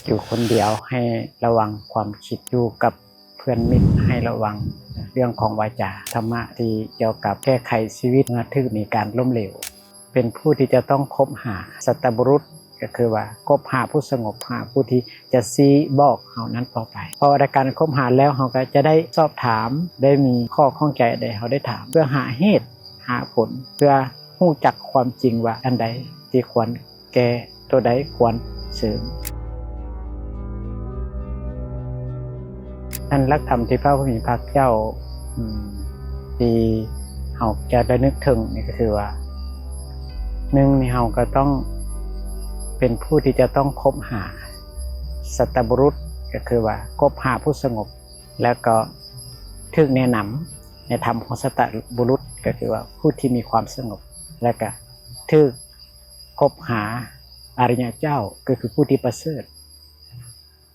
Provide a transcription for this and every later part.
อยู่คนเดียวให้ระวังความคิดอยู่กับเพื่อนมิตรให้ระวังเรื่องของวาจาธรรมะที่เกี่ยวกับแก้ไขชีวิตเมื่อถึงมีการล้มเหลวเป็นผู้ที่จะต้องคบหาสัตบุรุษก็คือว่าคบหาผู้สงบหาผู้ที่จะซี้บอกเฮานั้นต่อไปพอในการคบหาแล้วเฮาก็จะได้สอบถามได้มีข้อข้องใจใดเฮาได้ถามเพื่อหาเหตุหาผลเพื่อรู้จักความจริงว่าอันใดที่ควรแก้ตัวใดควรเสริมอันหลักธรรมที่พระผู้มีพระเจ้าที่เฮาจะได้นึกถึงนี่ก็คือว่าหนึ่งนี่เฮาก็ต้องเป็นผู้ที่จะต้องคบหาสัตบุรุษก็คือว่าคบหาผู้สงบแล้วก็ถึกแนะนำในธรรมของสัตบุรุษก็คือว่าผู้ที่มีความสงบแล้วก็ถึกคบหาอริยเจ้าก็คือผู้ที่ประเสริฐ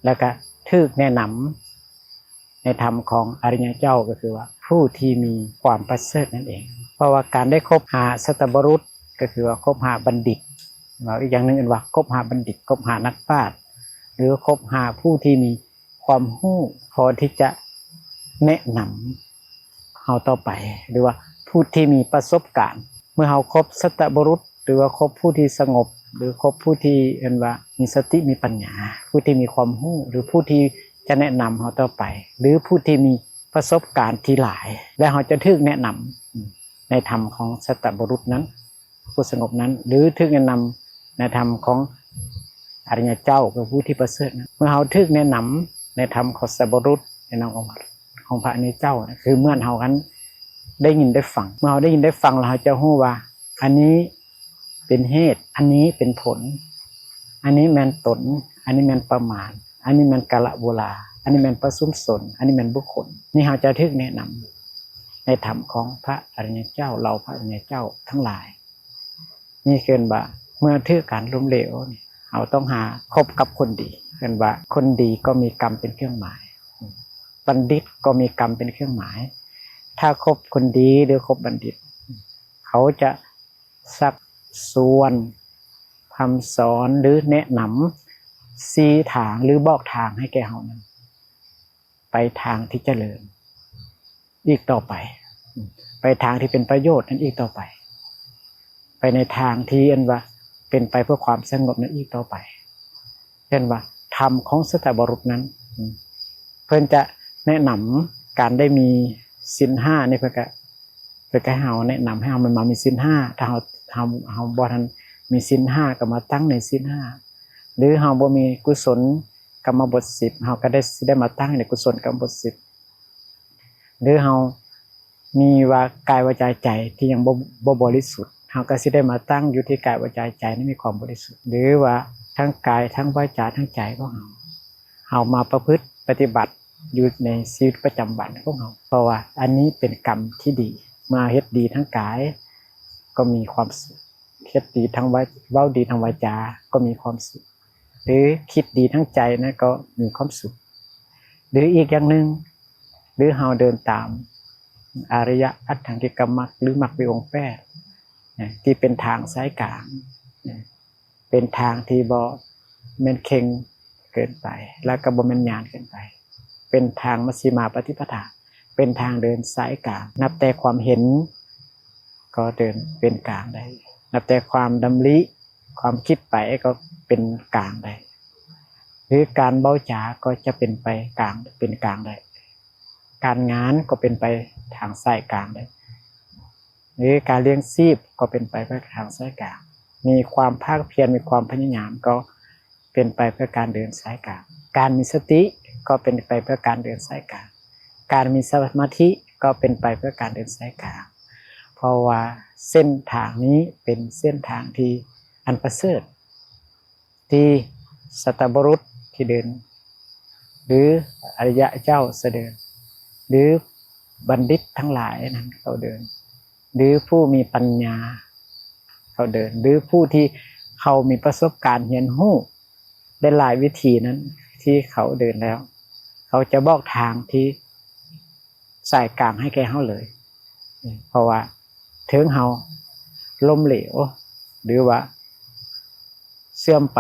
แล้วก็ถึกแนะนำในธรรมของอริยเจ้าก็คือว่าผู้ที่มีความประเสริฐนั่นเองเพราะว่าการได้คบหาสัตบุรุษก็คือว่าคบหาบัณฑิตอีกอย่างหนึ่งว่าคบหาบัณฑิตคบหานักปราชญ์หรือคบหาผู้ที่มีความรู้พอที่จะแนะนำเฮาต่อไปหรือว่าผู้ที่มีประสบการณ์เมื่อเฮาคบสัตบุรุษหรือว่าคบผู้ที่สงบหรือคบผู้ที่เรียกว่ามีสติมีปัญญาผู้ที่มีความรู้หรือผู้ที่จะแนะนำเฮาต่อไปหรือผู้ที่มีประสบการณ์ที่หลายและเฮาจะถูกแนะนำในธรรมของสัตบุรุษนั้นผู้สงบนั้นหรือถูกแนะนำในธรรมของอริยเจ้าคือผู้ที่ประเสริฐนั้นเมื่อเฮาถูกแนะนำในธรรมของสัตบุรุษในนามของพระอริยเจ้าคือเมื่อเฮากันได้ยินได้ฟังเมื่อเฮาได้ยินได้ฟังแล้วเฮาจะรู้ว่าอันนี้เป็นเหตุอันนี้เป็นผลอันนี้แม่นตนอันนี้แม่นประมาณอันนี้แม่นกาลโวลาอันนี้แม่นประสุมสนอันนี้แม่นบุคคลนี่เฮาจะถูกแนะนำในธรรมของพระอริยเจ้าเราพระอริยเจ้าทั้งหลายนี่คือว่าเมื่อถึงการล้มเหลวเราต้องหาคบกับคนดีเป็นว่าคนดีก็มีกรรมเป็นเครื่องหมายบัณฑิตก็มีกรรมเป็นเครื่องหมายถ้าคบคนดีหรือคบบัณฑิตเขาจะซักส่วนคำสอนหรือแนะนำชี้ทางหรือบอกทางให้แก่เรานั้นไปทางที่เจริญอีกต่อไปไปทางที่เป็นประโยชน์นั้นอีกต่อไปไปในทางที่อันว่าเป็นไปเพื่อความสงบนั้นอีกต่อไปเช่นว่าธรรมของสัตบุรุษนั้นเพื่อนจะแนะนำการได้มีศีลห้าในเพื่อให้เฮาแนะนำให้เฮามันมามีศีลห้าถ้าเฮาบ่ทันมีศีลห้าก็มาตั้งในศีลห้าหรือเฮาบ่มีกุศลกรรมบท10เฮาก็ได้มาตั้งในกุศลกรรมบท10หรือเฮามีว่ากายวาจาใจที่ยังบ่บริสุทธิ์เฮาก็สิได้มาตั้งอยู่ที่กายวาจาใจนั้นมีความบริสุทธิ์หรือว่าทั้งกายทั้งวาจาทั้งใจของเฮามาประพฤติปฏิบัติอยู่ในชีวิตประจำวันของเราเพราะว่าอันนี้เป็นกรรมที่ดีมาเฮ็ดดีทั้งกายก็มีความสุขเฮ็ดดีทั้งเว้าดีทั้งวาจาก็มีความสุขหรือคิดดีทั้งใจนะก็มีความสุขหรืออีกอย่างหนึ่งหรือเฮาเดินตามอริยอัตถังกิกมรรคหรือมรรคมีองค์8ที่เป็นทางสายกลางเป็นทางที่บ่แม่นเค็งเกินไปแล้วก็บ่แม่นหยาบเกินไปเป็นทางมัชฌิมาปฏิปทาเป็นทางเดินสายกลางนับแต่ความเห็นก็เดินเป็นกลางได้นับแต่ความดำริความคิดไปก็เป็นกลางได้หรือการเบ้าจาก็จะเป็นไปกลางเป็นกลางได้การงานก็เป็นไปทางสายกลางได้หรือการเลี้ยงชีพก็เป็นไปเพื่อทางสายกลางมีความภาคเพียรมีความพยายามก็เป็นไปเพื่อการเดินสายกลางการมีสติก็เป็นไปเพื่อการเดินสายกลางการมีสมาธิก็เป็นไปเพื่อการเดินสายกลางเพราะว่าเส้นทางนี้เป็นเส้นทางที่อันประเสริฐที่สัตบุรุษที่เดินหรืออริยะเจ้าเสดินหรือบัณฑิตทั้งหลายนั้นเขาเดินหรือผู้มีปัญญาเขาเดินหรือผู้ที่เขามีประสบการณ์เรียนรู้ได้หลายวิธีนั้นที่เขาเดินแล้วเขาจะบอกทางที่สายกลางให้แก่เขาเลยเพราะว่าถึงเขาล้มเหลวหรือว่าเสื่อมไป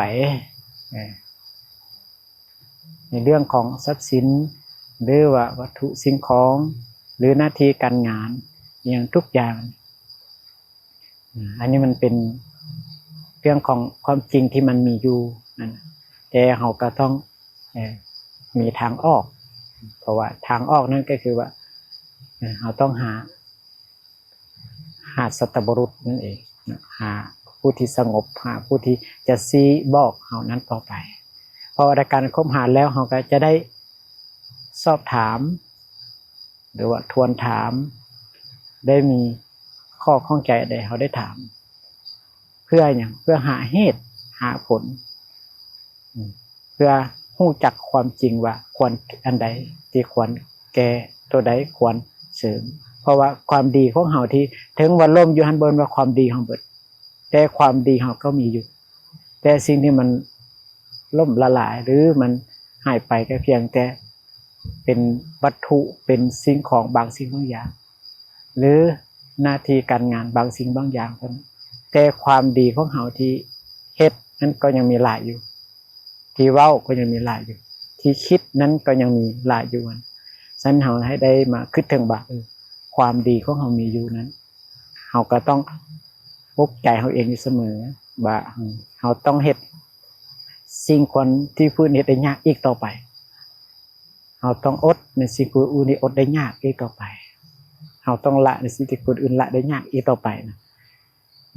ในเรื่องของทรัพย์สินหรือว่าวัตถุสิ่งของหรือหน้าที่การงานอย่างทุกอย่างอันนี้มันเป็นเรื่องของความจริงที่มันมีอยู่นั่นแต่เราก็ต้องมีทางออกเพราะว่าทางออกนั่นก็คือว่าเราต้องหาสัตบุรุษนั่นเองหาผู้ที่สงบหาผู้ที่จะชี้บอกเรานั้นต่อไปพอในการคบหาแล้วเราก็จะได้สอบถามหรือว่าทวนถามได้มีข้อข้องใจใดเขาได้ถามเพื่ออย่างเพื่อหาเหตุหาผลเพื่อรู้จักความจริงว่าควรอันใดที่ควรแก้ตัวใดควรเสริมเพราะว่าความดีของเขาที่ถึงวันล่มอยู่หันบนว่าความดีของเบิดแต่ความดีเขาก็มีอยู่แต่สิ่งที่มันล่มละลายหรือมันหายไปก็เพียงแต่เป็นวัตถุเป็นสิ่งของบางสิ่งบางอย่างหรือหน้าที่การงานบางสิ่งบางอย่างแต่ความดีของเขาที่เฮ็ดนั้นก็ยังมีหลายอยู่ที่เว้าก็ยังมีหลายอยู่ที่คิดนั้นก็ยังมีหลายอยู่ฉะนั้นเราให้ได้มาคิดถึงว่าความดีของเรามีอยู่นั้นเราก็ต้องปลุกใจเราเองอยู่เสมอว่าเราต้องเฮ็ดสิ่งคนที่ผู้เฮ็ดได้ยากอีกต่อไปเราต้องอดในสิ่งผู้อื่นนี่อดได้ยากอีกต่อไปเราต้องละในสิ่งที่คนอื่นละได้ยากอีกต่อไปนะ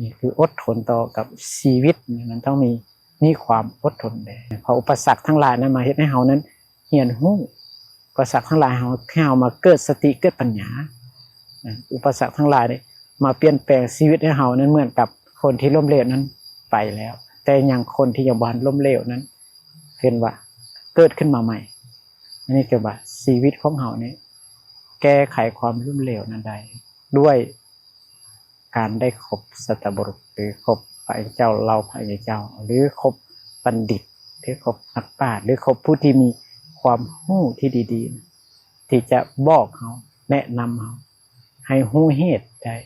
นี่คืออดทนต่อกับชีวิตมันต้องมีความอดทนเลยพออุปสรรคทั้งหลายนั้นมาเฮ็ดให้เรานั้นเหียนหู้อุปสรรคทั้งหลายให้เรามาเกิดสติเกิดปัญญาอุปสรรคทั้งหลายนี่มาเปลี่ยนแปลงชีวิตให้เรานั้นเหมือนกับคนที่ล้มเหลวนั้นไปแล้วแต่ยังคนที่ยังบ่ล้มเหลวนั้นเห็นว่าเกิดขึ้นมาใหม่อันนี้คือว่าชีวิตของเราเนี่ยแก้ไขความล้มเหลวนั้นได้ด้วยการได้คบสัตบุรุษหรือคบพระเจ้าเราพระเจ้าหรือคบบัณฑิตหรือคบนักปราชญ์หรือคบผู้ที่มีความรู้ที่ดีๆที่จะบอกเขาแนะนำเขาให้รู้เหตุได้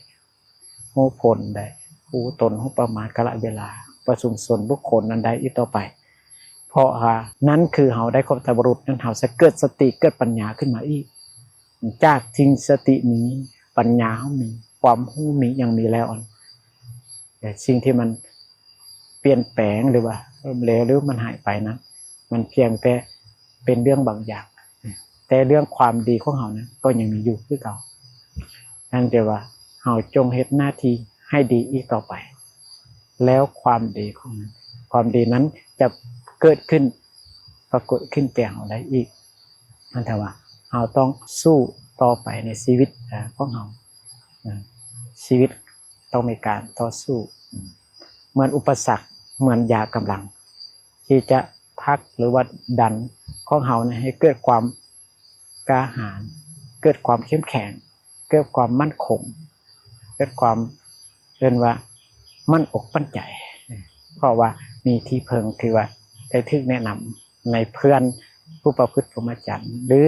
รู้ผลได้รู้ตนรู้ประมาณกาลเวลาประชุมส่วนบุคคลนั้นได้อีกต่อไปเพราะนั้นคือเขาได้คบสัตบุรุษนั้นเขาจะเกิดสติเกิดปัญญาขึ้นมาอีกจากทิ้งสตินี้ปัญญาเขามีความรู้มียังมีแล้วแต่สิ่งที่มันเปลี่ยนแปลงหรือว่าเลวหรือมันหายไปนั้นมันเพียงแต่เป็นเรื่องบางอย่างแต่เรื่องความดีของเขานั้นก็ยังมีอยู่คือเก่านั่นแปลว่าเขาจงเฮ็ดหน้าที่ให้ดีอีกต่อไปแล้วความดีของนั้นความดีนั้นจะเกิดขึ้นปรากฏขึ้นแก่เราได้อีกนั่นแต่ว่าเราต้องสู้ต่อไปในชีวิตของเราชีวิตต้องมีการต่อสู้เหมือนอุปสรรคเหมือนยากำลังที่จะพักหรือว่าดันของเราให้เกิดความกล้าหาญเกิดความเข้มแข็งเกิดความมั่นคงเกิดความเรียกว่ามั่นอกมั่นใจเพราะว่ามีที่เพิงคือว่าได้ทึกแนะนำในเพื่อนผู้ประพฤติพรหมจรรย์หรือ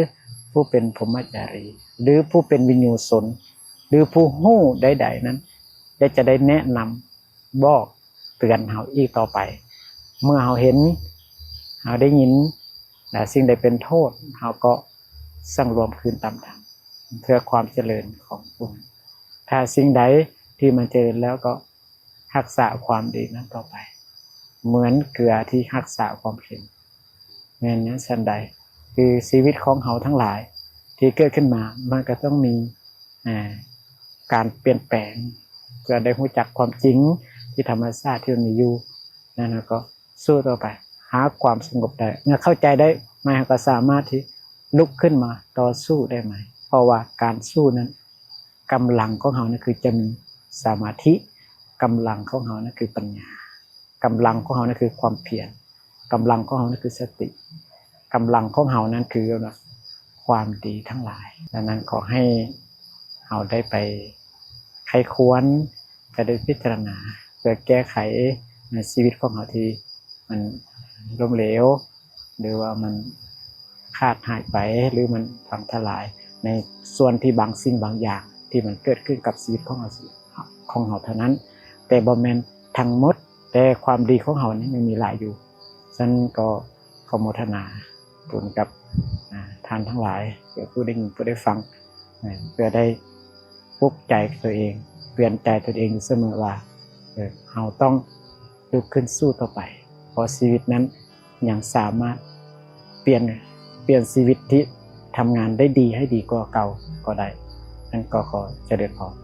ผู้เป็นพรหมจารีหรือผู้เป็นวิญญูชนหรือผู้ฮู้ใดๆนั้นจะได้แนะนำบอกเตือนเราอีกต่อไปเมื่อเราเห็นเราได้ยินสิ่งใดเป็นโทษเราก็สังรวมคืนตามธรรมเพื่อความเจริญของบุญถ้าสิ่งใดที่มันเจริญแล้วก็รักษาความดีนั้นต่อไปเหมือนเกลือที่รักษาความเค็มแม้นั้นฉันใดคือชีวิตของเราทั้งหลายที่เกิดขึ้นมามันก็ต้องมีการเปลี่ยนแปลงเพื่อได้รู้จักความจริงที่ธรรมชาติที่มันมีอยู่นั่นก็สู้ต่อไปหาความสงบได้เมื่อเข้าใจได้มันก็สามารถที่ลุกขึ้นมาต่อสู้ได้ไหมเพราะว่าการสู้นั้นกำลังของเรานะคือจะมีสมาธิกำลังของเรานะคือปัญญากำลังของเรานะคือความเพียรกำลังของเรานะคือสติกำลังของเรานั้นคือความดีทั้งหลายดังนั้นขอให้เราได้ไปไขควรจะได้พิจารณาเพื่อแก้ไขในชีวิตของเราที่มันล้มเหลวหรือว่ามันขาดหายไปหรือมันพังทลายในส่วนที่บางสิ่งบางอย่างที่มันเกิดขึ้นกับชีวิตของเราเท่านั้นแต่บ่แม่นทั้งหมดแต่ความดีของเรานี่มันมีหลายอยู่ฉะนั้นก็ขอโมทนา บุญกับท่านทั้งหลายเพื่อผู้ได้ยินผู้ได้ฟังเพื่อได้ปลุกใจตัวเองเปลี่ยนใจตัวเองอยู่เสมอว่าเราต้องลุกขึ้นสู้ต่อไปเพราะชีวิตนั้นยังสามารถเปลี่ยนชีวิตที่ทำงานได้ดีให้ดีกว่าเก่าก็ได้นั่นก็ขอเจริญพร